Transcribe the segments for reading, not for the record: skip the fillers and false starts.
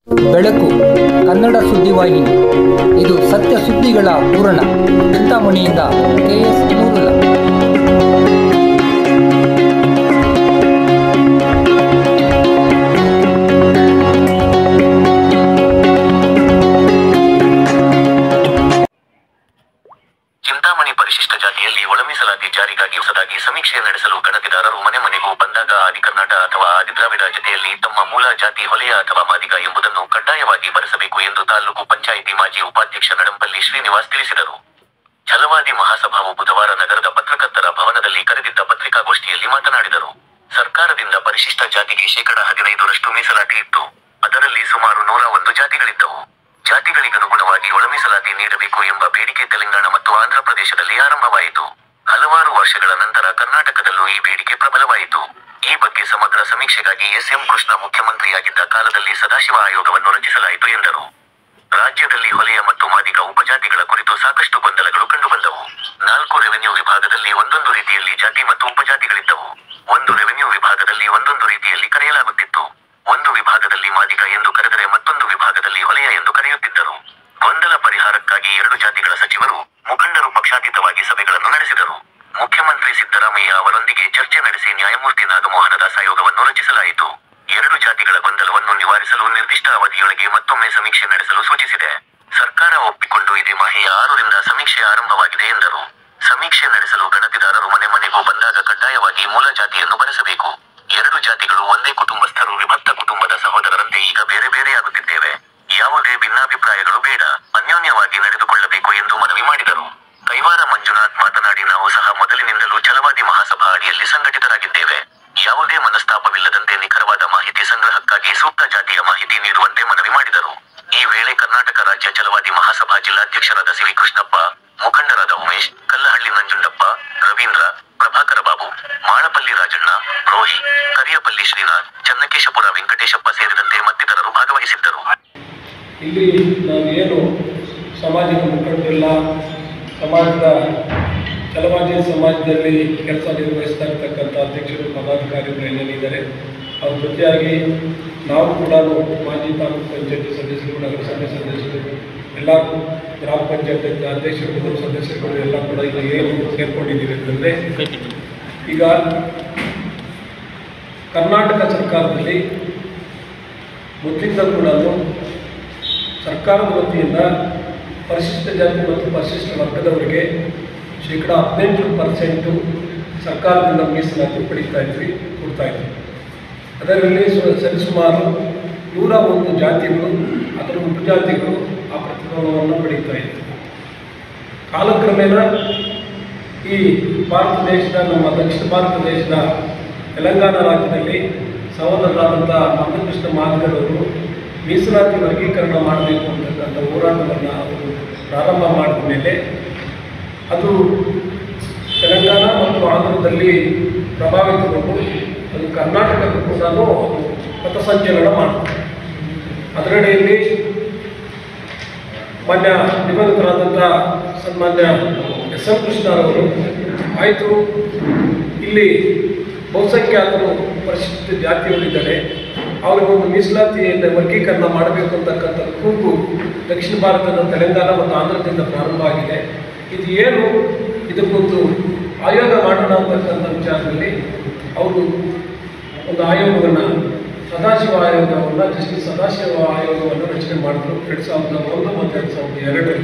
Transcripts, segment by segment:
ಬೆಳಕು ಕನ್ನಡ ಸುದ್ದಿವಾಹಿನಿ. ಇದು ಸತ್ಯ ಸುದ್ದಿಗಳ ಪೂರಣ. ಚಿಂತಾಮಣಿಯಿಂದ KS ನೂರುಲ್ಲ. ಚಿಂತಾಮಣಿ ಪರಿಶಿಷ್ಟ ಜಾತಿಯಲ್ಲಿ ಒಳ ಮೀಸಲಾತಿ ಜಾರಿಗಾಗಿ ಹೊಸದಾಗಿ ಸಮೀಕ್ಷೆ ನಡೆಸಲು ಗಣತಿದಾರರು ಮನೆ ಮನೆಗೂ ಬಂದಾಗ ಆದಿಕರ್ನಾಟ ಅಥವಾ ಆದಿದ್ರಾವಿಡ ಜತೆಯಲ್ಲಿ ತಮ್ಮ ಮೂಲ ಜಾತಿ ಹೊಲೆಯ ಅಥವಾ ಮಾದಿಗ ಎಂಬುದನ್ನು ಕಡ್ಡಾಯವಾಗಿ ಬರೆಸಬೇಕು ಎಂದು ತಾಲೂಕು ಪಂಚಾಯಿತಿ ಮಾಜಿ ಉಪಾಧ್ಯಕ್ಷ ನಡಂಪಲ್ಲಿ ಶ್ರೀನಿವಾಸ್ ತಿಳಿಸಿದರು. ಛಲವಾದಿ ಮಹಾಸಭಾವು ಬುಧವಾರ ನಗರದ ಪತ್ರಕರ್ತರ ಭವನದಲ್ಲಿ ಕರೆದಿದ್ದ ಪತ್ರಿಕಾಗೋಷ್ಠಿಯಲ್ಲಿ ಮಾತನಾಡಿದರು. ಸರ್ಕಾರದಿಂದ ಪರಿಶಿಷ್ಟ ಜಾತಿಗೆ 15% ಮೀಸಲಾತಿ ಇತ್ತು. ಅದರಲ್ಲಿ ಸುಮಾರು 101 ಜಾತಿಗಳಿದ್ದವು. ಜಾತಿಗಳಿಗನುಗುಣವಾಗಿ ಒಳ ಮೀಸಲಾತಿ ನೀಡಬೇಕು ಎಂಬ ಬೇಡಿಕೆ ತೆಲಂಗಾಣ ಮತ್ತು ಆಂಧ್ರ ಪ್ರದೇಶದಲ್ಲಿ ಆರಂಭವಾಯಿತು. ಹಲವಾರು ವರ್ಷಗಳ ನಂತರ ಕರ್ನಾಟಕದಲ್ಲೂ ಈ ಬೇಡಿಕೆ ಪ್ರಬಲವಾಯಿತು. ಈ ಬಗ್ಗೆ ಸಮಗ್ರ ಸಮೀಕ್ಷೆಗಾಗಿ SM ಕೃಷ್ಣ ಮುಖ್ಯಮಂತ್ರಿಯಾಗಿದ್ದ ಕಾಲದಲ್ಲಿ ಸದಾಶಿವ ಆಯೋಗವನ್ನು ರಚಿಸಲಾಯಿತು ಎಂದರು. ರಾಜ್ಯದಲ್ಲಿ ಹೊಲೆಯ ಮತ್ತು ಮಾದಿಗ ಉಪಜಾತಿಗಳ ಕುರಿತು ಸಾಕಷ್ಟು ಗೊಂದಲಗಳು ಕಂಡುಬಂದವು. 4 ರೆವೆನ್ಯೂ ವಿಭಾಗದಲ್ಲಿ ಒಂದೊಂದು ರೀತಿಯಲ್ಲಿ ಜಾತಿ ಮತ್ತು ಉಪಜಾತಿಗಳಿದ್ದವು. ಒಂದು ರೆವೆನ್ಯೂ ವಿಭಾಗದಲ್ಲಿ ಒಂದೊಂದು ರೀತಿಯಲ್ಲಿ ಕರೆಯಲಾಗುತ್ತಿತ್ತು. ಒಂದು ವಿಭಾಗದಲ್ಲಿ ಮಾದಿಗ ಎಂದು ಕರೆದರೆ ಮತ್ತೊಂದು ವಿಭಾಗದಲ್ಲಿ ಹೊಲೆಯ ಎಂದು ಕರೆಯುತ್ತಿದ್ದರು. ಗೊಂದಲ ಪರಿಹಾರಕ್ಕಾಗಿ 2 ಜಾತಿಗಳ ಸಚಿವರು, ಮುಖಂಡರು ಪಕ್ಷಾತೀತವಾಗಿ ಸಭೆಗಳನ್ನು ನಡೆಸಿದರು. ಮುಖ್ಯಮಂತ್ರಿ ಸಿದ್ದರಾಮಯ್ಯ ಅವರೊಂದಿಗೆ ಚರ್ಚೆ ನಡೆಸಿ ನ್ಯಾಯಮೂರ್ತಿ ನಾಗಮೋಹನ ದಾಸ್ ಆಯೋಗವನ್ನು ರಚಿಸಲಾಯಿತು. 2 ಜಾತಿಗಳ ಗೊಂದಲವನ್ನು ನಿವಾರಿಸಲು ನಿರ್ದಿಷ್ಟ ಅವಧಿಯೊಳಗೆ ಮತ್ತೊಮ್ಮೆ ಸಮೀಕ್ಷೆ ನಡೆಸಲು ಸೂಚಿಸಿದೆ. ಸರ್ಕಾರ ಒಪ್ಪಿಕೊಂಡು ಇದೇ ಮಾಹೆಯ 6ರಿಂದ ಸಮೀಕ್ಷೆ ಆರಂಭವಾಗಿದೆ ಎಂದರು. ಸಮೀಕ್ಷೆ ನಡೆಸಲು ಗಣತಿದಾರರು ಮನೆ ಮನೆಗೂ ಬಂದಾಗ ಕಡ್ಡಾಯವಾಗಿ ಮೂಲ ಜಾತಿಯನ್ನು ಬರೆಸಬೇಕು. 2 ಜಾತಿಗಳು ಒಂದೇ ಕುಟುಂಬಸ್ಥರು, ವಿಭಕ್ತ ಕುಟುಂಬದ ಸಹೋದರರಂತೆ ಈಗ ಬೇರೆ ಬೇರೆಯಾಗುತ್ತಿದ್ದೇವೆ. ಯಾವುದೇ ಭಿನ್ನಾಭಿಪ್ರಾಯಗಳು ಬೇಡ, ಅನ್ಯೋನ್ಯವಾಗಿ ನಡೆದುಕೊಳ್ಳಬೇಕು ಎಂದು ಮನವಿ ಮಾಡಿದರು. ಕೈವಾರ ಮಂಜುನಾಥ್ ಮಾತನಾಡಿ, ನಾವು ಸಹ ಮೊದಲಿನಿಂದಲೂ ಛಲವಾದಿ ಮಹಾಸಭಾ ಅಡಿಯಲ್ಲಿ ಸಂಘಟಿತರಾಗಿದ್ದೇವೆ. ಯಾವುದೇ ಮನಸ್ತಾಪವಿಲ್ಲದಂತೆ ನಿಖರವಾದ ಮಾಹಿತಿ ಸಂಗ್ರಹಕ್ಕಾಗಿ ಸೂಕ್ತ ಜಾತಿಯ ಮಾಹಿತಿ ನೀಡುವಂತೆ ಮನವಿ ಮಾಡಿದರು. ಈ ವೇಳೆ ಕರ್ನಾಟಕ ರಾಜ್ಯ ಛಲವಾದಿ ಮಹಾಸಭಾ ಜಿಲ್ಲಾಧ್ಯಕ್ಷರಾದ ಸಿವಿ ಕೃಷ್ಣಪ್ಪ, ಮುಖಂಡರಾದ ಉಮೇಶ್, ಕಲ್ಲಹಳ್ಳಿ ನಂಜುಂಡಪ್ಪ, ರವೀಂದ್ರ, ಪ್ರಭಾಕರ ಬಾಬು, ಮಾಳಪಲ್ಲಿ ರಾಜಣ್ಣ, ರೋಹಿ, ಕರಿಯಪಲ್ಲಿ ಶ್ರೀನಾಥ್, ಚನ್ನಕೇಶಪುರ ವೆಂಕಟೇಶಪ್ಪ ಸೇರಿದಂತೆ ಮತ್ತಿತರರು ಭಾಗವಹಿಸಿದ್ದರು. ಇಲ್ಲಿ ನಾವೇನು ಸಮಾಜದ ಮುಖಂಡರೆಲ್ಲ ಸಮಾಜದ ಛಲವಾದಿ ಸಮಾಜದಲ್ಲಿ ಕೆಲಸ ನಿರ್ವಹಿಸ್ತಾ ಇರ್ತಕ್ಕಂಥ ಅಧ್ಯಕ್ಷರು, ಪದಾಧಿಕಾರಿಗಳು ಏನೇನಿದ್ದಾರೆ ಅವ್ರ ಜೊತೆಯಾಗಿ ನಾವು ಕೂಡ ಮಾಜಿ ತಾಲೂಕು ಪಂಚಾಯತಿ ಸದಸ್ಯರು, ನಗರಸಭೆ ಸದಸ್ಯರು, ಎಲ್ಲ ಗ್ರಾಮ ಪಂಚಾಯತ್ ಅಧ್ಯಕ್ಷರುಗಳು, ಸದಸ್ಯರುಗಳು ಎಲ್ಲ ಕೂಡ ಈಗ ಏನು ಸೇರ್ಕೊಂಡಿದ್ದೀವಿ ಅಂತಂದರೆ, ಈಗ ಕರ್ನಾಟಕ ಸರ್ಕಾರದಲ್ಲಿ ಮೊದಲಿಂದ ಕೂಡ ಸರ್ಕಾರದ ವತಿಯಿಂದ ಪರಿಶಿಷ್ಟ ಜಾತಿ ಮತ್ತು ಪರಿಶಿಷ್ಟ ವರ್ಗದವರಿಗೆ 18% ಸರ್ಕಾರದಿಂದ ಮೀಸಲಾತಿ ಕೊಡ್ತಾ ಇದ್ವಿ. ಅದರಲ್ಲಿ ಸರಿಸುಮಾರು 101 ಜಾತಿಗಳು, ಅದರ ಉಪಜಾತಿಗಳು ಆ ಪ್ರತಿಫಲವನ್ನು ಪಡೀತಾ ಇದ್ದರು. ಕಾಲಕ್ರಮೇಣ ಈ ಭಾರತ ದೇಶದ, ನಮ್ಮ ದಕ್ಷಿಣ ಭಾರತ ದೇಶದ ತೆಲಂಗಾಣ ರಾಜ್ಯದಲ್ಲಿ ಸಹೋದರರಾದಂಥ ಮಂದಕೃಷ್ಣ ಮಾದಿಗರವರು ಮೀಸಲಾತಿ ವರ್ಗೀಕರಣ ಮಾಡಬೇಕು ಅಂತಕ್ಕಂಥ ಹೋರಾಟವನ್ನು ಅವರು ಪ್ರಾರಂಭ ಮಾಡಿದ ಮೇಲೆ ಅದು ತೆಲಂಗಾಣ ಮತ್ತು ಆಂಧ್ರದಲ್ಲಿ ಪ್ರಭಾವಿತಗೊಂಡು ಅದು ಕರ್ನಾಟಕಕ್ಕೂ ಕೂಡ ಪಥಸಂಚಲನ ಮಾಡಿತು. ಅದರಡಿಯಲ್ಲಿ ಮಾನ್ಯ ದಿವಂಗತರಾದಂಥ ಸನ್ಮಾನ್ಯ SM ಕೃಷ್ಣರವರು ಆಯಿತು, ಇಲ್ಲಿ ಬಹುಸಂಖ್ಯಾತರು ಪರಿಶಿಷ್ಟ ಜಾತಿಯವರಿದ್ದಾರೆ, ಅವರಿಗೊಂದು ಮೀಸಲಾತಿಯಿಂದ ವರ್ಗೀಕರಣ ಮಾಡಬೇಕು ಅಂತಕ್ಕಂಥ ಕೂಗು ದಕ್ಷಿಣ ಭಾರತದ ತೆಲಂಗಾಣ ಮತ್ತು ಆಂಧ್ರದಿಂದ ಪ್ರಾರಂಭ ಆಗಿದೆ. ಇದು ಏನು, ಇದಕ್ಕೊಂದು ಆಯೋಗ ಮಾಡೋಣ ಅಂತಕ್ಕಂಥ ವಿಚಾರದಲ್ಲಿ ಅವರು ಒಂದು ಆಯೋಗವನ್ನು, ಸದಾಶಿವ ಆಯೋಗವನ್ನು, ಜಸ್ಟಿಸ್ ಸದಾಶಿವ ಆಯೋಗವನ್ನು ರಚನೆ ಮಾಡಿದ್ರು 2001 ಮತ್ತು 2002.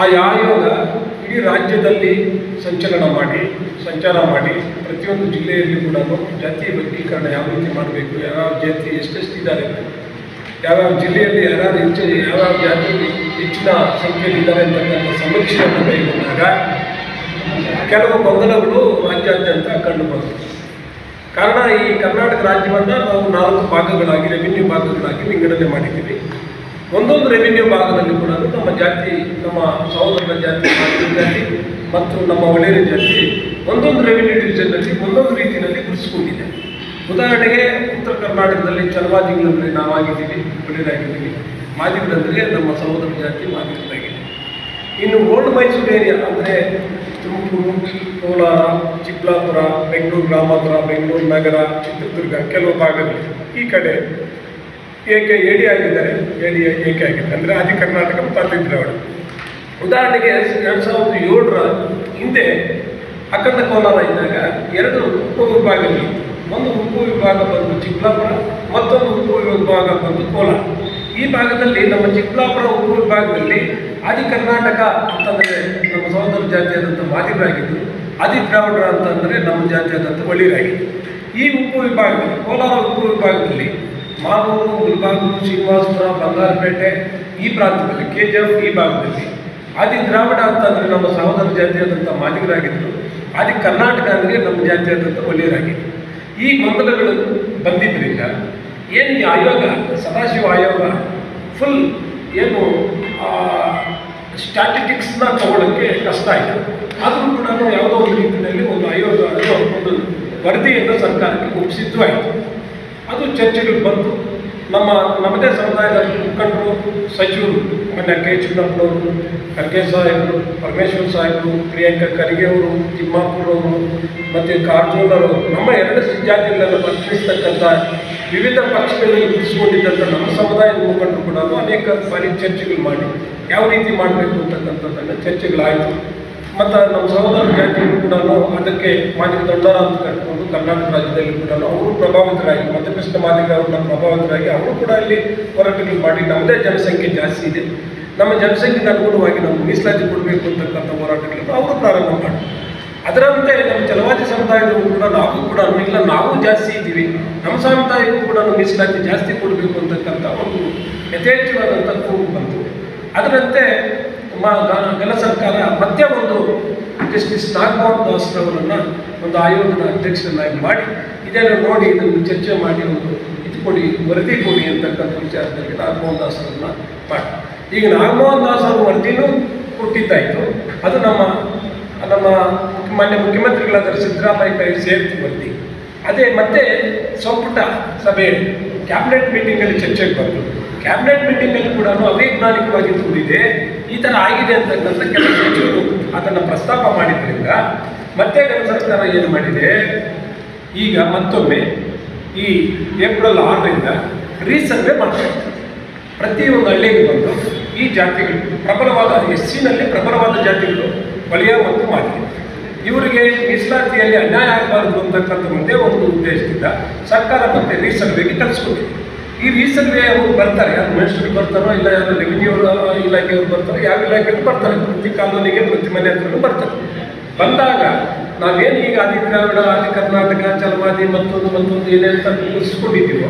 ಆ ಆಯೋಗ ಇಡೀ ರಾಜ್ಯದಲ್ಲಿ ಸಂಚಾರ ಮಾಡಿ ಪ್ರತಿಯೊಂದು ಜಿಲ್ಲೆಯಲ್ಲಿ ಕೂಡ ಜಾತಿ ವರ್ಗೀಕರಣ ಯಾವ ರೀತಿ ಮಾಡಬೇಕು, ಯಾವ್ಯಾವ ಜಾತಿ ಎಷ್ಟೆಷ್ಟಿದ್ದಾರೆ, ಯಾವ್ಯಾವ ಜಿಲ್ಲೆಯಲ್ಲಿ ಯಾವ್ಯಾವ ಜಾತಿಯಲ್ಲಿ ಹೆಚ್ಚಿನ ಸಂಖ್ಯೆಯಲ್ಲಿದ್ದಾರೆ ಅಂತಕ್ಕಂಥ ಸಮೀಕ್ಷೆಯನ್ನು ಕೈಗೊಂಡಾಗ ಕೆಲವು ಗೊಂದಲಗಳು ರಾಜ್ಯಾದ್ಯಂತ ಕಂಡುಬಂತು. ಕಾರಣ, ಈ ಕರ್ನಾಟಕ ರಾಜ್ಯವನ್ನು ನಾವು 4 ಭಾಗಗಳಾಗಿ, ರೆವಿನ್ಯೂ ಭಾಗಗಳಾಗಿ ವಿಂಗಡಣೆ ಮಾಡಿದ್ದೀವಿ. ಒಂದೊಂದು ರೆವಿನ್ಯೂ ಭಾಗದಲ್ಲಿ ಕೂಡ ನಮ್ಮ ಜಾತಿ, ನಮ್ಮ ಸಹೋದರನ ಜಾತಿ, ಮಾದಿಗ ಜಾತಿ ಮತ್ತು ನಮ್ಮ ಒಳ್ಳೆಯ ಜಾತಿ ಒಂದೊಂದು ರೆವಿನ್ಯೂ ಡಿವಿಷನ್ನಲ್ಲಿ ಒಂದೊಂದು ರೀತಿಯಲ್ಲಿ ಗುರುತಿಸಿಕೊಂಡಿದೆ. ಉದಾಹರಣೆಗೆ ಉತ್ತರ ಕರ್ನಾಟಕದಲ್ಲಿ ಛಲವಾದಿಗಳಲ್ಲಿ ನಾವಾಗಿದ್ದೀವಿ, ಒಳ್ಳೆಯದಾಗಿದ್ದೀವಿ. ಮಾದಿಗರಂದರೆ ನಮ್ಮ ಸಹೋದರ ಜಾತಿ ಮಾದಿಗರಾಗಿದೆ. ಇನ್ನು ಓಲ್ಡ್ ಮೈಸೂರು ಏರಿಯಾ ಅಂದರೆ ತುಮಕೂರು, ಕೋಲಾರ, ಚಿಕ್ಕಬಳ್ಳಾಪುರ, ಬೆಂಗಳೂರು ಗ್ರಾಮಾಂತರ, ಬೆಂಗಳೂರು ನಗರ, ಚಿತ್ರದುರ್ಗ ಕೆಲವು ಭಾಗಗಳು, ಈ ಕಡೆ AD ಆಗಿದ್ದಾರೆ, AK ಆಗಿದ್ದಾರೆ, ಅಂದರೆ ಆದಿ ಕರ್ನಾಟಕ ಮತ್ತು ಆದಿ ದ್ರಾವಿಡ. ಉದಾಹರಣೆಗೆ 2007ರ ಹಿಂದೆ ಅಖಂಡ ಕೋಲಾರ ಇದ್ದಾಗ 2 ಉಪವಿಭಾಗಗಳು, ಒಂದು ಉಪವಿಭಾಗ ಬಂದು ಚಿಕ್ಕಬಳ್ಳಾಪುರ, ಮತ್ತೊಂದು ಉಪವಿಭಾಗ ಬಂದು ಕೋಲಾರ. ಈ ಭಾಗದಲ್ಲಿ ನಮ್ಮ ಚಿಕ್ಕಬಳ್ಳಾಪುರ ಉಪವಿಭಾಗದಲ್ಲಿ ಆದಿ ಕರ್ನಾಟಕ ಅಂತಂದರೆ ನಮ್ಮ ಸಹೋದರ ಜಾತಿಯಾದಂಥ ಮಾದಿಗರಾಗಿದ್ದು, ಆದಿ ದ್ರಾವಿಡರ ಅಂತಂದರೆ ನಮ್ಮ ಜಾತಿಯಾದಂಥ ಒಳ್ಳಿಯರಾಗಿದ್ದು. ಈ ಉಪವಿಭಾಗದಲ್ಲಿ ಕೋಲಾರ ಉಪವಿಭಾಗದಲ್ಲಿ ಮಾಲೂರು, ಮುಳಬಾಗಿಲು, ಶ್ರೀನಿವಾಸಪುರ, ಬಂಗಾರಪೇಟೆ ಈ ಪ್ರಾಂತ್ಯದಲ್ಲಿ KGF ಈ ಭಾಗದಲ್ಲಿ ಆದಿ ದ್ರಾವಿಡ ಅಂತಂದರೆ ನಮ್ಮ ಸಹೋದರ ಜಾತಿಯಾದಂಥ ಮಾದಿಗರಾಗಿದ್ದರು, ಆದಿ ಕರ್ನಾಟಕ ಅಂದರೆ ನಮ್ಮ ಜಾತಿಯಾದಂಥ ಒಳ್ಳೆಯರಾಗಿದ್ದರು. ಈ ಗೊಂದಲಗಳು ಬಂದಿದ್ದರಿಂದ ಏನು ಈ ಆಯೋಗ, ಸದಾಶಿವ ಆಯೋಗ ಫುಲ್ ಏನು ಸ್ಟ್ಯಾಟಿಸ್ಟಿಕ್ಸ್ನ ತಗೊಳ್ಳೋಕ್ಕೆ ಕಷ್ಟ ಆಯಿತು. ಆದರೂ ಕೂಡ ಯಾವುದೋ ಒಂದು ರೀತಿಯಲ್ಲಿ ಒಂದು ಆಯೋಗ ಒಂದು ವರದಿಯನ್ನು ಸರ್ಕಾರಕ್ಕೆ ಒಪ್ಪಿಸಿದ್ದು ಆಯಿತು. ಅದು ಚರ್ಚೆಗಳು ಬಂತು. ನಮ್ಮದೇ ಸಮುದಾಯದ ಮುಖಂಡರು, ಸಚಿವರು ಮೊನ್ನೆ ಕೆ ಚಿನ್ನಪ್ಪನವರು, ಖರ್ಗೆ ಸಾಹೇಬರು, ಪರಮೇಶ್ವರ್ ಸಾಹೇಬರು, ಪ್ರಿಯಾಂಕಾ ಖರ್ಗೆ ಅವರು, ತಿಮ್ಮಾಪುರ್ ಅವರು ಮತ್ತು ಕಾರಜೋಳ ಅವರು, ನಮ್ಮ 2 ಜಾತಿಗಳನ್ನು ಪ್ರತಿನಿಧಿಸ್ತಕ್ಕಂಥ ವಿವಿಧ ಪಕ್ಷಗಳಲ್ಲಿ ಗುರುತಿಸಿಕೊಂಡಿದ್ದಂಥ ನಮ್ಮ ಸಮುದಾಯದ ಮುಖಂಡರು ಕೂಡ ಅನೇಕ ಬಾರಿ ಚರ್ಚೆಗಳು ಮಾಡಿ ಯಾವ ರೀತಿ ಮಾಡಬೇಕು ಅಂತಕ್ಕಂಥದ್ದನ್ನು ಚರ್ಚೆಗಳಾಯಿತು. ಮತ್ತು ನಮ್ಮ ಸಹೋದರ ಜಾತಿಗಳು ಕೂಡ ಅದಕ್ಕೆ ಮಾದಿಗ ದೊಡ್ಡರ ಅಂತ ಕಟ್ಕೊಂಡು ಕರ್ನಾಟಕ ರಾಜ್ಯದಲ್ಲಿ ಕೂಡ ಅವರು ಪ್ರಭಾವಿತರಾಗಿ, ಮಧ್ಯಪ್ರಶ್ನ ಮಾದಿಗ ಅವ್ರನ್ನ ಪ್ರಭಾವಿತರಾಗಿ ಅವರು ಕೂಡ ಅಲ್ಲಿ ಹೋರಾಟಗಳು ಮಾಡಿ ನಮ್ಮದೇ ಜನಸಂಖ್ಯೆ ಜಾಸ್ತಿ ಇದೆ, ನಮ್ಮ ಜನಸಂಖ್ಯೆಗೆ ಅನುಗುಣವಾಗಿ ನಾವು ಮೀಸಲಾತಿ ಕೊಡಬೇಕು ಅಂತಕ್ಕಂಥ ಹೋರಾಟಗಳನ್ನು ಅವರು ಪ್ರಾರಂಭ ಮಾಡಿ, ಅದರಂತೆ ನಮ್ಮ ಛಲವಾದಿ ಸಮುದಾಯದವರು ಕೂಡ ನಾವು ಜಾಸ್ತಿ ಇದ್ದೀವಿ, ನಮ್ಮ ಸಮುದಾಯಕ್ಕೂ ಕೂಡ ಮೀಸಲಾತಿ ಜಾಸ್ತಿ ಕೊಡಬೇಕು ಅಂತಕ್ಕಂಥ ಒಂದು ಯಥೇಚ್ಛವಾದಂಥ ಕೂಗು ಬಂತು. ಅದರಂತೆ ಕೆಲ ಸರ್ಕಾರ ಮತ್ತೆ ಒಂದು ಜಸ್ಟಿಸ್ ನಾಗಮೋಹನ್ ದಾಸ್ರವರನ್ನು ಒಂದು ಆಯೋಗದ ಅಧ್ಯಕ್ಷರನ್ನಾಗಿ ಮಾಡಿ ಇದನ್ನು ನೋಡಿ ಇದನ್ನು ಚರ್ಚೆ ಮಾಡಿ ಒಂದು ಇದು ಕೊಡಿ, ವರದಿ ಕೊಡಿ ಅಂತಕ್ಕಂಥ ವಿಚಾರದಲ್ಲಿ ನಾಗಮೋಹನ್ ದಾಸರನ್ನು ಮಾಡಿ. ಈಗ ನಾಗಮೋಹನ್ ದಾಸ್ ಅವರು ವರದಿನೂ ಕೊಟ್ಟಿದ್ದಾಯಿತು. ಅದು ನಮ್ಮ ಮಾನ್ಯ ಮುಖ್ಯಮಂತ್ರಿಗಳಾದ ಸಿದ್ದರಾಮಯ್ಯ ಕೈ ಸೇರಿತು ವರದಿ. ಅದೇ ಮತ್ತೆ ಸಂಪುಟ ಸಭೆಯಲ್ಲಿ ಕ್ಯಾಬಿನೆಟ್ ಮೀಟಿಂಗಲ್ಲಿ ಚರ್ಚೆಗೆ ಬಂತು. ಕ್ಯಾಬಿನೆಟ್ ಮೀಟಿಂಗಲ್ಲಿ ಕೂಡ ಅವೈಜ್ಞಾನಿಕವಾಗಿ ಕೂಡಿದೆ, ಈ ಥರ ಆಗಿದೆ ಅಂತಕ್ಕಂಥ ಕೆಲವು ಸಚಿವರು ಅದನ್ನು ಪ್ರಸ್ತಾಪ ಮಾಡಿದ್ರಿಂದ ಮತ್ತೆ ನಮ್ಮ ಸರ್ಕಾರ ಏನು ಮಾಡಿದೆ, ಈಗ ಮತ್ತೊಮ್ಮೆ ಈ ಏಪ್ರಿಲ್ 6ರಿಂದ ರೀಸರ್ವೆ ಮಾಡ್ತಾರೆ. ಪ್ರತಿಯೊಂದು ಹಳ್ಳಿಗೆ ಬಂದು ಈ ಜಾತಿಗಳು ಪ್ರಬಲವಾದ SCನಲ್ಲಿ ಪ್ರಬಲವಾದ ಜಾತಿಗಳು ವಲಯ ಮತ್ತು ಮಾದಿಗ, ಇವರಿಗೆ ಮೀಸಲಾತಿಯಲ್ಲಿ ಅನ್ಯಾಯ ಆಗಬಾರದು ಅಂತಕ್ಕಂಥ ಮುಂದೆ ಒಂದು ಉದ್ದೇಶದಿಂದ ಸರ್ಕಾರ ಮತ್ತೆ ರೀಸರ್ವೆಗೆ ಕಳಿಸ್ಕೊಂಡಿದೆ. ಈ ರೀಸರ್ವೆ ಅವರು ಬರ್ತಾರೆ, ಯಾರು ಮಿನಿಸ್ಟ್ರಿಗೆ ಬರ್ತಾರೋ ಇಲ್ಲ ಯಾರು ರೆವಿನ್ಯೂ ಇಲಾಖೆಯವರು ಬರ್ತಾರೆ, ಯಾವ ಇಲಾಖೆಯವರು ಬರ್ತಾರೆ, ಪ್ರತಿ ಕಾಲೋನಿಗೆ ಪ್ರತಿ ಮನೆ ಹತ್ರನೂ ಬರ್ತಾರೆ. ಬಂದಾಗ ನಾವೇನು ಈಗ ಆದಿ ದ್ರಾವಿಡ, ಆದಿ ಕರ್ನಾಟಕ, ಛಲವಾದಿ ಮತ್ತೊಂದು ಏನೇ ಅಂತ ಗುರುತಿಸ್ಕೊಂಡಿದ್ದೀವೋ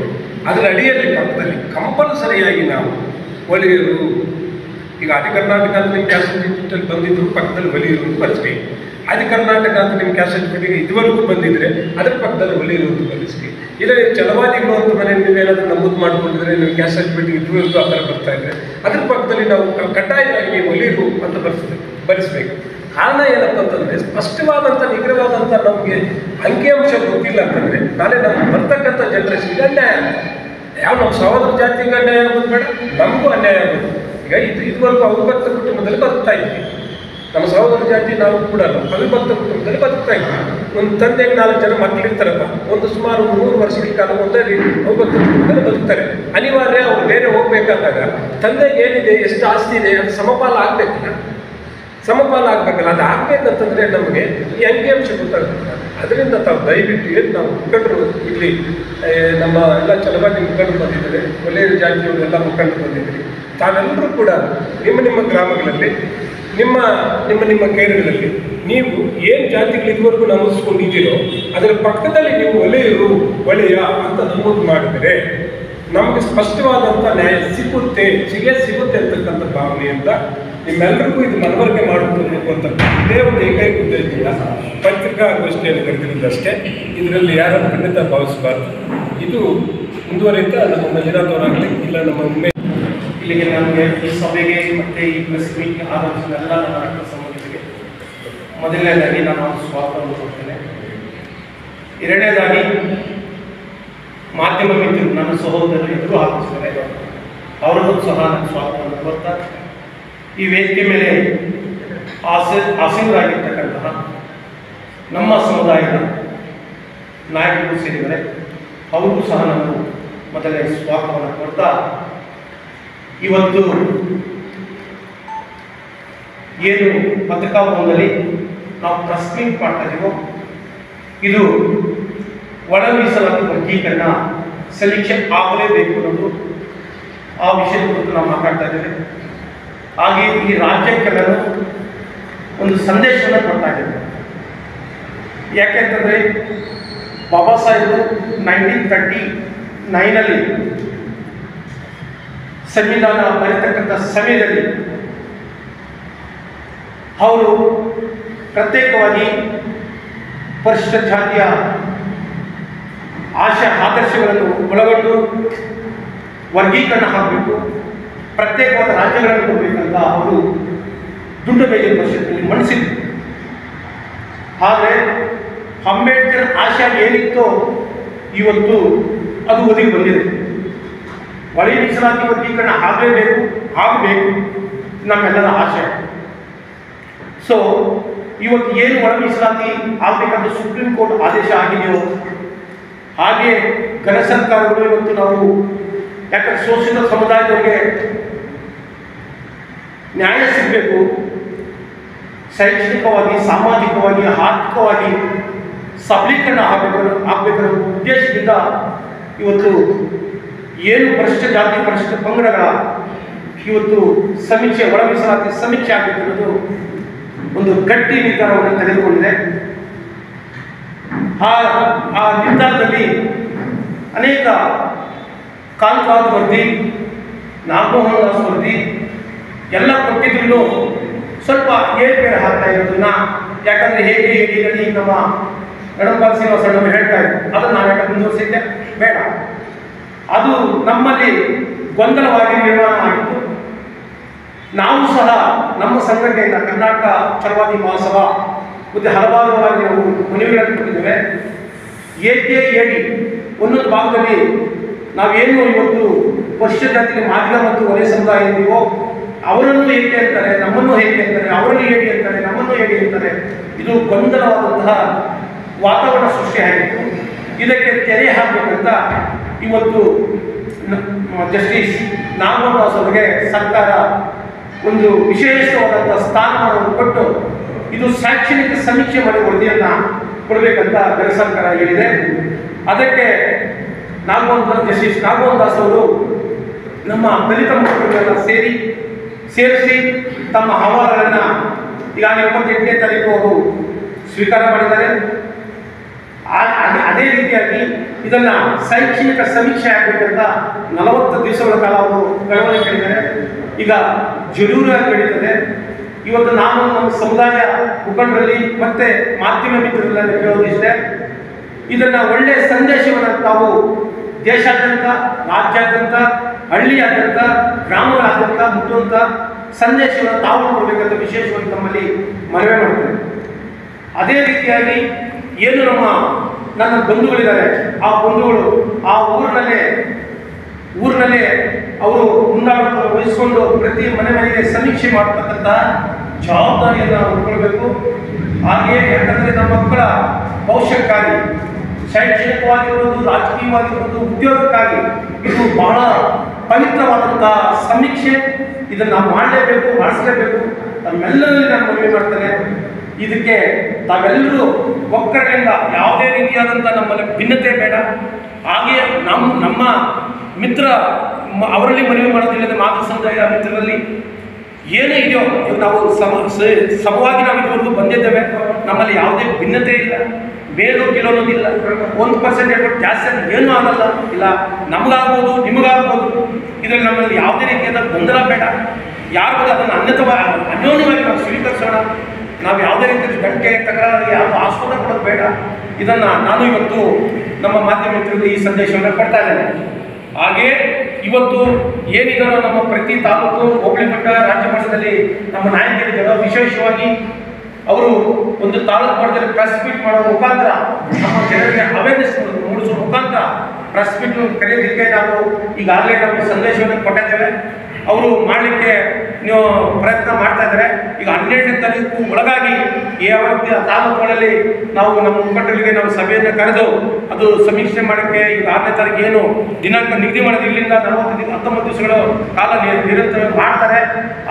ಅದರ ಅಡಿಯಲ್ಲಿ ಪಕ್ಕದಲ್ಲಿ ಕಂಪಲ್ಸರಿಯಾಗಿ ನಾವು ಒಲಿಯರು, ಈಗ ಆದಿ ಕರ್ನಾಟಕ ಅಂತ ನಿಮ್ಮ ಕ್ಯಾಸ್ಟ್ ಸರ್ಟಿಫಿಕೇಟಲ್ಲಿ ಬಂದಿದ್ರು ಪಕ್ಕದಲ್ಲಿ ಒಲಿಯರು ಬರ್ತೀವಿ, ಆದಿ ಕರ್ನಾಟಕ ಅಂತ ನಿಮ್ಮ ಕ್ಯಾಸ್ಟ್ ಸರ್ಟಿಫಿಕೇಟ್ ಇದುವರೆಗೂ ಬಂದಿದ್ರೆ ಅದರ ಪಕ್ಕದಲ್ಲಿ ಒಲಿಯರು ಅಂತ ಬರೆಸ್ತೀವಿ. ಇಲ್ಲ ನೀವು ಛಲವಾದಿಗಳು ಅಂತ ಮನೆ ನೀವೇನಾದರೂ ನಮೂದು ಮಾಡಿಕೊಂಡಿದ್ರೆ ನಿಮ್ಮ ಕ್ಯಾಸ್ಟ್ ಸರ್ಟಿಫಿಕೇಟ್ ಇದುವರೆಗೂ ಆ ಥರ ಬರ್ತಾ ಇದ್ರೆ ಅದ್ರ ಪಕ್ಕದಲ್ಲಿ ನಾವು ಕಡ್ಡಾಯವಾಗಿ ನೀವು ಒಲಿಯರು ಅಂತ ಬರೆಸ್ಬೇಕು. ಕಾರಣ ಏನಪ್ಪ ಅಂತಂದರೆ ಸ್ಪಷ್ಟವಾದಂಥ ನಿಗ್ರಹವಾದಂಥ ನಮಗೆ ಅಂಕಿಅಂಶ ಗೊತ್ತಿಲ್ಲ ಅಂತಂದರೆ ನಾಳೆ ನಮ್ಗೆ ಬರ್ತಕ್ಕಂಥ ಜನರೇಷನ್ಗೆ ಅನ್ಯಾಯ, ಯಾವ ನಮ್ಮ ಸಹೋದರ ಜಾತಿಗೆ ಅನ್ಯಾಯ ಆಗೋದು ಬೇಡ, ನಮಗೂ ಅನ್ಯಾಯ ಆಗೋದು. ಈಗ ಇದುವರೆಗೂ ಅವಿಭಕ್ತ ಕುಟುಂಬದಲ್ಲಿ ಬದುಕ್ತಾ ಇದ್ವಿ, ನಮ್ಮ ಸಹೋದರ ಜಾತಿ ನಾವು ಕೂಡ ಅವಿಭಕ್ತ ಕುಟುಂಬದಲ್ಲಿ ಬದುಕ್ತಾ ಇದ್ವಿ. ಒಂದು ತಂದೆಗೆ 4 ಜನ ಮಕ್ಕಳಿರ್ತಾರಪ್ಪ, ಒಂದು ಸುಮಾರು 3 ವರ್ಷಗಳ ಕಾಲ ಒಂದೇ ಅವಿಭಕ್ತ ಕುಟುಂಬದಲ್ಲಿ ಬದುಕ್ತಾರೆ. ಅನಿವಾರ್ಯ ಅವ್ರು ಬೇರೆ ಹೋಗ್ಬೇಕಾದಾಗ ತಂದೆಗೆ ಏನಿದೆ, ಎಷ್ಟು ಆಸ್ತಿ ಇದೆ ಅದು ಸಮಪಾಲ ಆಗಬೇಕಲ್ಲ, ಅದು ಆಗಬೇಕಂತಂದರೆ ನಮಗೆ ಈ ಅಂಕಿಅಂಶ ಗೊತ್ತಾಗುತ್ತೆ. ಅದರಿಂದ ತಾವು ದಯವಿಟ್ಟು ಏನು ನಾವು ಮುಖಂಡರು ಇಲ್ಲಿ ನಮ್ಮ ಎಲ್ಲ ಛಲವಾದಿ ಮುಖಂಡರು ಬಂದಿದ್ದಾರೆ, ಒಳ್ಳೆಯ ಜಾತಿಯವರೆಲ್ಲ ಮುಖಂಡರು ಬಂದಿದ್ದೀರಿ, ತಾವೆಲ್ಲರೂ ಕೂಡ ನಿಮ್ಮ ಗ್ರಾಮಗಳಲ್ಲಿ ನಿಮ್ಮ ಕೇಂದ್ರಗಳಲ್ಲಿ ನೀವು ಏನು ಜಾತಿಗಳು ಇದುವರೆಗೂ ನಮೂದಿಸ್ಕೊಂಡಿದ್ದೀರೋ ಅದರ ಪಕ್ಕದಲ್ಲಿ ನೀವು ಒಲೆಯ ಅಂತ ನಮೂದು ಮಾಡಿದರೆ ನಮಗೆ ಸ್ಪಷ್ಟವಾದಂಥ ನ್ಯಾಯ ಸಿಗುತ್ತೆ ಅಂತಕ್ಕಂಥ ಭಾವನೆಯಿಂದ ನಿಮ್ಮೆಲ್ಲರಿಗೂ ಇದು ಮನವರಿಕೆ ಮಾಡಿಕೊಳ್ಬೇಕು ಅಂತ ಇದೇ ಒಂದು ಏಕೈಕ ಉದ್ದೇಶದಿಂದ ಪತ್ರಿಕಾಗೋಷ್ಠಿಯನ್ನು ಕರೆದಿರೋದಷ್ಟೇ. ಇದರಲ್ಲಿ ಯಾರು ಖಂಡಿತ ಭಾವಿಸಬಾರ್ದು. ಇದು ಮುಂದುವರಿತಾ ನಮ್ಮ ಮಂಜುನಾಥ್ ಅವರಾಗಲಿ ಇಲ್ಲ ನಮ್ಮ ಇಲ್ಲಿಗೆ ನಮಗೆ ಈ ಸಭೆಗೆ ಮತ್ತು ಈ ಪ್ರೆಸ್ ಮೀಟ್ಗೆ ಆಗಮಿಸಿದ ನಮ್ಮ ರಕ್ತ ಸಂಬಂಧಿಕರಿಗೆ ಮೊದಲನೇದಾಗಿ ನಾನು ಸ್ವಾಗತವನ್ನು ಕೊಡ್ತೇನೆ. ಎರಡನೇದಾಗಿ ಮಾಧ್ಯಮ ಮಿತ್ರರು ನನ್ನ ಸಹೋದರರು ಎದುರು ಆಗಮಿಸ್ತಾರೆ, ಅವರಿಗೂ ಸಹ ನಾನು ಸ್ವಾಗತವನ್ನು ಕೊಡ್ತಾ ಈ ವೇದಿಕೆ ಮೇಲೆ ಆಸೀನರಾಗಿರ್ತಕ್ಕಂತಹ ನಮ್ಮ ಸಮುದಾಯದ ನಾಯಕರು ಸೇರಿದರೆ ಅವ್ರಿಗೂ ಸಹ ನಾನು ಮೊದಲನೇ ಸ್ವಾಗತವನ್ನು ಕೊಡ್ತಾ, ಇವತ್ತು ಏನು ಪತ್ರಿಕಾಭವನದಲ್ಲಿ ನಾವು ಪ್ರೆಸ್ ಮೀಟ್ ಮಾಡ್ತಾ ಇದ್ದೀವೋ ಇದು ಒಳ ಮೀಸಲಾತಿ ವರ್ಗೀಕರಣ ಸಮೀಕ್ಷೆ ಆಗಲೇಬೇಕು ಅನ್ನೋದು ಆ ವಿಷಯದ ಕುರಿತು ನಾವು ಮಾತಾಡ್ತಾ ಇದ್ದೇವೆ. ಹಾಗೆ ಈ ರಾಜ್ಯಕ್ಕೆಲ್ಲರೂ ಒಂದು ಸಂದೇಶವನ್ನು ಕೊಡ್ತಾ ಇದ್ದೇವೆ. ಯಾಕೆಂತಂದರೆ ಬಾಬಾ ಸಾಹೇಬರು 1939ರಲ್ಲಿ ಸಂವಿಧಾನ ಬರೀತಕ್ಕಂಥ ಸಮಯದಲ್ಲಿ ಅವರು ಪ್ರತ್ಯೇಕವಾಗಿ ಪರಿಶಿಷ್ಟ ಜಾತಿಯ ಆದರ್ಶಗಳನ್ನು ಒಳಗೊಂಡು ವರ್ಗೀಕರಣ ಆಗಬೇಕು, ಪ್ರತ್ಯೇಕವಾದ ರಾಜ್ಯಗಳನ್ನು ಕೊಡಬೇಕಂತ ಅವರು ದುಂಡು ಮೇಜಿನ ಪರಿಷತ್ನಲ್ಲಿ ಮಂಡಿಸಿದರು. ಆದರೆ ಅಂಬೇಡ್ಕರ್ ಆಶಯ ಏನಿತ್ತೋ ಇವತ್ತು ಅದು ಒದಗಿ ಬಂದಿದೆ. ಒಳ ಮೀಸಲಾತಿ ವರ್ಗೀಕರಣ ಆಗಲೇಬೇಕು, ಆಗಬೇಕು ನಮ್ಮೆಲ್ಲರ ಆಶಯ. ಸೊ ಇವತ್ತು ಏನು ಒಳ ಮೀಸಲಾತಿ ಆಗಬೇಕಂತ ಸುಪ್ರೀಂ ಕೋರ್ಟ್ ಆದೇಶ ಆಗಿದೆಯೋ ಹಾಗೆ ಘನ ಸರ್ಕಾರಗಳು ಇವತ್ತು ನಾವು ಯಾಕಂದ್ರೆ ಶೋಷಿತ ಸಮುದಾಯದವರಿಗೆ ನ್ಯಾಯ ಸಿಗಬೇಕು, ಶೈಕ್ಷಣಿಕವಾಗಿ, ಸಾಮಾಜಿಕವಾಗಿ, ಆರ್ಥಿಕವಾಗಿ ಸಬಲೀಕರಣ ಆಗಬೇಕನ್ನೋ ಉದ್ದೇಶದಿಂದ ಇವತ್ತು ಏನು ಪರಿಶಿಷ್ಟ ಜಾತಿ ಪರಿಶಿಷ್ಟ ಪಂಗಡಗಳ ಇವತ್ತು ಸಮೀಕ್ಷೆ ಒಳ ಮೀಸಲಾತಿ ಸಮೀಕ್ಷೆ ಆಗಬೇಕು ಅನ್ನೋದು ಒಂದು ಗಟ್ಟಿ ನಿರ್ಧಾರವನ್ನು ತೆಗೆದುಕೊಂಡಿದೆ. ಆ ನಿರ್ಧಾರದಲ್ಲಿ ಅನೇಕ ಕಾಂತರಾಜ್ ವರದಿ, ನಾಗಮೋಹನ್ ದಾಸ್ ವರದಿ ಎಲ್ಲ ಕೊಟ್ಟಿದ್ರು ಸ್ವಲ್ಪ ಏರ್ಪೇರು ಆಗ್ತಾ ಇರೋದನ್ನ, ಯಾಕಂದರೆ ಹೇಗೆ ಹೇಳಿ ನಮ್ಮ ನಡಂಪಾಲ್ ಶ್ರೀನಿವಾಸಣ್ಣವರು ಹೇಳ್ತಾ ಇದ್ರು, ಅದನ್ನು ನಾವು ಯಾಕೆ ಮುಂದುವರಿಸಿದ್ದೆ ಬೇಡ, ಅದು ನಮ್ಮಲ್ಲಿ ಗೊಂದಲವಾಗಿ ನಿರ್ಮಾಣ ಆಗಿತ್ತು. ನಾವು ಸಹ ನಮ್ಮ ಸಂಘಟನೆಯಿಂದ ಕರ್ನಾಟಕ ಛಲವಾದಿ ಮಹಾಸಭಾ ಮತ್ತು ಹಲವಾರು ನಾವು ಮನವಿಗಳನ್ನು ಕೊಟ್ಟಿದ್ದೇವೆ. AKAD ಒಂದೊಂದು ಭಾಗದಲ್ಲಿ ನಾವೇನು ಇವತ್ತು ಪರಿಶಿಷ್ಟ ಜಾತಿಗೆ ಮಾದಿಗ ಮತ್ತು ವಲಯ ಸಮುದಾಯ ಇದ್ದೀವೋ ಅವರನ್ನು ಹೇಗೆ ಅಂತಾರೆ, ನಮ್ಮನ್ನು ಹೇಗೆ ಅಂತಾರೆ, ಅವರನ್ನು ಹೇಗೆ ಅಂತಾರೆ, ನಮ್ಮನ್ನು ಹೇಗೆ ಅಂತಾರೆ. ಇದು ಗೊಂದಲವಾದಂತಹ ವಾತಾವರಣ ಸೃಷ್ಟಿಯಾಗಿತ್ತು. ಇದಕ್ಕೆ ತೆರೆ ಹಾಕಬೇಕಂತ ಇವತ್ತು ಜಸ್ಟಿಸ್ ನಾಗಮೋಹನ್ ದಾಸ್ ಅವರಿಗೆ ಸರ್ಕಾರ ಒಂದು ವಿಶೇಷವಾದಂಥ ಸ್ಥಾನಮಾನವನ್ನು ಕೊಟ್ಟು ಇದು ಶೈಕ್ಷಣಿಕ ಸಮೀಕ್ಷೆ ಮಾಡಿ ವರದಿಯನ್ನು ಕೊಡಬೇಕಂತ ಘನ ಸರ್ಕಾರ ಹೇಳಿದೆ. ಅದಕ್ಕೆ ಜಸ್ಟಿಸ್ ನಾಗಮೋಹನ್ ದಾಸ್ ಅವರು ನಮ್ಮ ದಲಿತ ಮುಖಂಡರೆಲ್ಲ ಸೇರಿಸಿ ತಮ್ಮ ಅಹವಾಲುಗಳನ್ನು ಈಗಾಗಲೇ 28ನೇ ತಾರೀಕು ಅವರು ಸ್ವೀಕಾರ ಮಾಡಿದ್ದಾರೆ. ಅದೇ ರೀತಿಯಾಗಿ ಇದನ್ನು ಶೈಕ್ಷಣಿಕ ಸಮೀಕ್ಷೆ ಆಗಬೇಕಂತ 40 ದಿವಸಗಳ ಕಾಲ ಅವರು ಬೆಳವಣಿಗೆ ಹೇಳಿದ್ದಾರೆ. ಈಗ ಜರೂರಾಗಿ ನಡೀತದೆ. ಇವತ್ತು ನಾನು ನಮ್ಮ ಸಮುದಾಯ ಮುಖಂಡರಲ್ಲಿ ಮತ್ತೆ ಮಾಧ್ಯಮ ಮಿತ್ರರೆಲ್ಲ ಕೇಳೋದಿಷ್ಟೇ, ಇದನ್ನು ಒಳ್ಳೆಯ ಸಂದೇಶವನ್ನು ತಾವು ದೇಶಾದ್ಯಂತ, ರಾಜ್ಯಾದ್ಯಂತ, ಹಳ್ಳಿಯಾದ್ಯಂತ, ಗ್ರಾಮಗಳಾದ್ಯಂತ ಮುಟ್ಟುವಂಥ ಸಂದೇಶವನ್ನು ತಾವು ಕೊಡಬೇಕಂತ ವಿಶೇಷವಾಗಿ ತಮ್ಮಲ್ಲಿ ಮನವಿ ಮಾಡ್ತೇವೆ. ಅದೇ ರೀತಿಯಾಗಿ ಏನು ನನ್ನ ಬಂಧುಗಳಿದ್ದಾರೆ, ಆ ಬಂಧುಗಳು ಆ ಊರಿನಲ್ಲೇ ಅವರು ಮುಂದಾಳತ್ವ ವಹಿಸಿಕೊಂಡು ಪ್ರತಿ ಮನೆಗೆ ಸಮೀಕ್ಷೆ ಮಾಡತಕ್ಕಂಥ ಜವಾಬ್ದಾರಿಯನ್ನು ಹೊಂದ್ಕೊಳ್ಬೇಕು. ಹಾಗೆಯೇ ಯಾಕಂದರೆ ನಮ್ಮ ಮಕ್ಕಳ ಭವಿಷ್ಯಕ್ಕಾಗಿ, ಶೈಕ್ಷಣಿಕವಾಗಿರ್ಬೋದು, ರಾಜಕೀಯವಾಗಿರ್ಬೋದು, ಉದ್ಯೋಗಕ್ಕಾಗಿ ಇದು ಬಹಳ ಪವಿತ್ರವಾದಂಥ ಸಮೀಕ್ಷೆ. ಇದನ್ನು ನಾವು ಮಾಡಲೇಬೇಕು, ಮಾಡಿಸಲೇಬೇಕು. ನಮ್ಮೆಲ್ಲರಲ್ಲಿ ನಾನು ಮನವಿ ಮಾಡ್ತೇನೆ, ಇದಕ್ಕೆ ತಾವೆಲ್ಲರೂ ಒಕ್ಕರಣೆಯಿಂದ ಯಾವುದೇ ರೀತಿಯಾದಂಥ ನಮ್ಮಲ್ಲಿ ಭಿನ್ನತೆ ಬೇಡ. ಹಾಗೆಯೇ ನಮ್ಮ ಮಿತ್ರ ಅವರಲ್ಲಿ ಮನವಿ ಮಾಡೋದಿಲ್ಲದೆ ಮಾತೃ ಸಮುದಾಯ ಮಿತ್ರರಲ್ಲಿ ಏನೇ ಇದೆಯೋ ನಾವು ಸಮವಾಗಿ ನಾವು ಇದುವರೆಗೂ ಬಂದಿದ್ದೇವೆ. ನಮ್ಮಲ್ಲಿ ಯಾವುದೇ ಭಿನ್ನತೆ ಇಲ್ಲ, ಬೇರು ಗೆಲ್ಲೋದಿಲ್ಲ. 1% ಜಾಸ್ತಿ ಏನೂ ಆಗಲ್ಲ, ಇಲ್ಲ ನಮಗಾಗ್ಬೋದು, ನಿಮಗಾಗ್ಬೋದು. ಇದರಲ್ಲಿ ನಮ್ಮಲ್ಲಿ ಯಾವುದೇ ರೀತಿಯಾದ ಗೊಂದಲ ಬೇಡ. ಯಾರು ಅದನ್ನು ಅನ್ಯೋನ್ಯವಾಗಿ ನಾವು ಸ್ವೀಕರಿಸೋಣ. ನಾವು ಯಾವುದೇ ರೀತಿಯ ಗಂಟೆ ತಕರಾರು ಯಾರು ಆಸ್ಪದ ಕೊಡೋದು ಬೇಡ. ಇದನ್ನು ನಾನು ಇವತ್ತು ನಮ್ಮ ಮಾಧ್ಯಮ ಮಿತ್ರರಿಗೆ ಈ ಸಂದೇಶವನ್ನು ಕೊಡ್ತಾ ಇದ್ದೇನೆ. ಹಾಗೆ ಇವತ್ತು ಏನಿದಾರೋ ನಮ್ಮ ಪ್ರತಿ ತಾಲೂಕು, ಹೋಬಳಿ ಮಟ್ಟ, ರಾಜ್ಯ ಮಟ್ಟದಲ್ಲಿ ನಮ್ಮ ನಾಯಕರಿದ್ದಾರೆ. ವಿಶೇಷವಾಗಿ ಅವರು ಒಂದು ತಾಲೂಕು ಮಟ್ಟದಲ್ಲಿ ಪ್ರೆಸ್ ಮೀಟ್ ಮಾಡೋ ಮುಖಾಂತರ ನಮ್ಮ ಜನರಿಗೆ ಅವೇರ್ನೆಸ್ ಮೂಡಿಸುವ ಮುಖಾಂತರ ಪ್ರೆಸ್ ಮೀಟ್ ಕರೆಯೋದಕ್ಕೆ ನಾವು ಈಗಾಗಲೇ ನಮ್ಮ ಸಂದೇಶವನ್ನು ಕೊಟ್ಟಿದ್ದೇವೆ. ಅವರು ಮಾಡಲಿಕ್ಕೆ ನೀವು ಪ್ರಯತ್ನ ಮಾಡ್ತಾ ಇದ್ದಾರೆ. ಈಗ 12ನೇ ತಾರೀಕು ಒಳಗಾಗಿ ಯಾವ ತಾಲೂಕುಗಳಲ್ಲಿ ನಾವು ನಮ್ಮ ಮುಖಂಡರಿಗೆ ನಾವು ಸಭೆಯನ್ನು ಕರೆದು ಅದು ಸಮೀಕ್ಷೆ ಮಾಡೋಕ್ಕೆ ಈಗ 6ನೇ ತಾರೀಕು ಏನು ದಿನಾಂಕ ನಿಗದಿ ಮಾಡೋದು ಇಲ್ಲಿಂದ 19 ದಿವಸಗಳು ಕಾಲ ನಿರಂತರ ಮಾಡ್ತಾರೆ.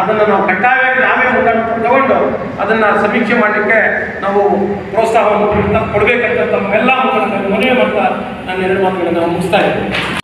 ಅದನ್ನು ನಾವು ಕಡ್ಡಾಯವಾಗಿ ನಾವೇ ಮುಂದಾಟ ತಗೊಂಡು ಅದನ್ನು ಸಮೀಕ್ಷೆ ಮಾಡಲಿಕ್ಕೆ ನಾವು ಪ್ರೋತ್ಸಾಹವನ್ನು ಕೊಡಬೇಕಂತ ತಮ್ಮೆಲ್ಲ ಮುಖಂಡರನ್ನು ಮನವಿ ಮಾಡ್ತಾ ನಾನು 2 ಮಾತುಗಳನ್ನು ಮುಗಿಸ್ತಾ ಇದ್ದೀನಿ.